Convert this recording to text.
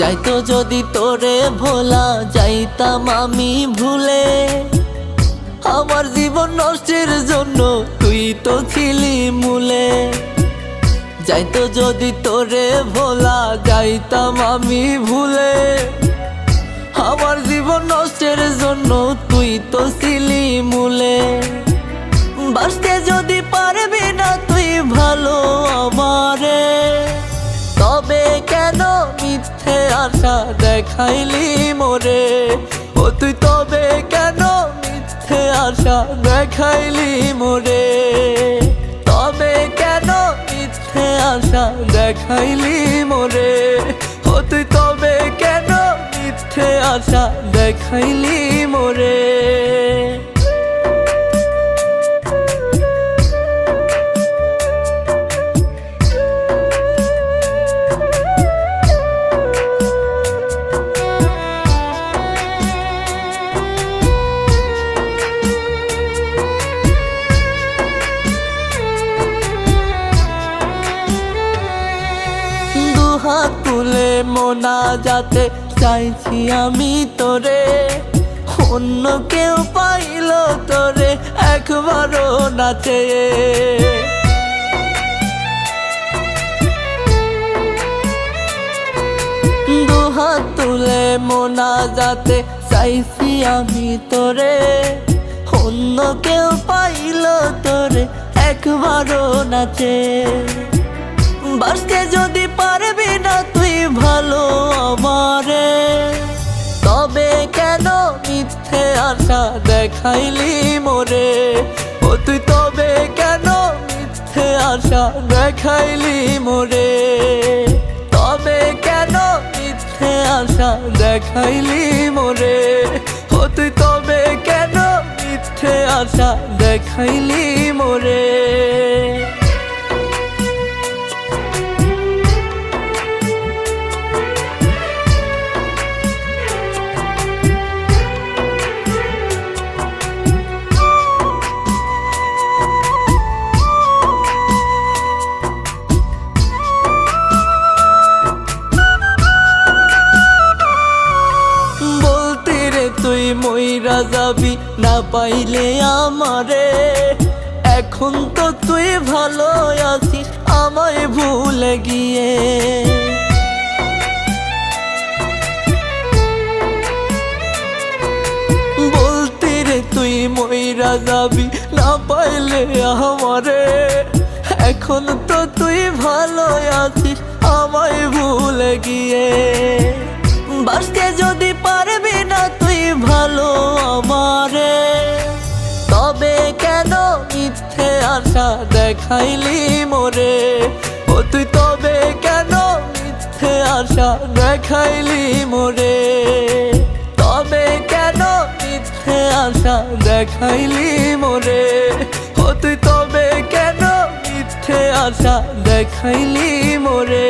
যাইতো যদি তোরে ভোলা যাইতাম আমি ভুলে, আমার জীবন নষ্টের জন্য তুই তো ছিলি মূলে। যাইতো যদি তোরে ভোলা যাইতাম আমি ভুলে, আমার জীবন নষ্টের জন্য তুই তো ছিলি মূলে। বাঁচতে যদি পারবি না তুই ভালো আমারে, তবে কেন মিথ্যে আশা দেখাইলি মোরে। ও তুই তবে কেন মিথ্যে আশা দেখাইলি মোরে, তবে কেন মিথ্যে আশা দেখাইলি মোরে। ও তুই তবে কেন মিথ্যে আশা দেখাইলি মোরে। হাত তুলে মোনাজাতে চাইছি আমি তোরে, অন্য কেউ পাইল তোরে একবারও না চেয়ে। দুহাত তুলে মোনাজাতে চাইছি আমি তোরে, অন্য কেউ পাইল তোরে একবারও না চেয়ে। বাঁচতে যদি পারবি না তুই ভালো আমারে, তবে কেন মিথ্যে আশা দেখাইলি মোরে। ও তুই তবে কেন মিথ্যে আশা দেখাইলি মোরে, তবে কেন মিথ্যে আশা দেখাইলি মোরে। ও তুই তবে কেন মিথ্যে আশা দেখাইলি মোরে। তুই মইরা যাবি না পাইলে আমারে, এখন তো তুই ভালো আছিস আমায় ভুলে গিয়ে। বলতি রে তুই মইরা যাবি না পাইলে আমারে, এখন তো তুই ভালো আছিস আমায় ভুলে গিয়ে। বাঁচতে যদি পারবি না তুই ভালো আমারে, তবে কেন মিথ্যে আশা দেখাইলি মোরে। ও তুই তবে কেন মিথ্যে আশা দেখাইলি মোরে, তবে কেন মিথ্যে আশা দেখাইলি মোরে। ও তুই তবে কেন মিথ্যে আশা দেখাইলি মোরে।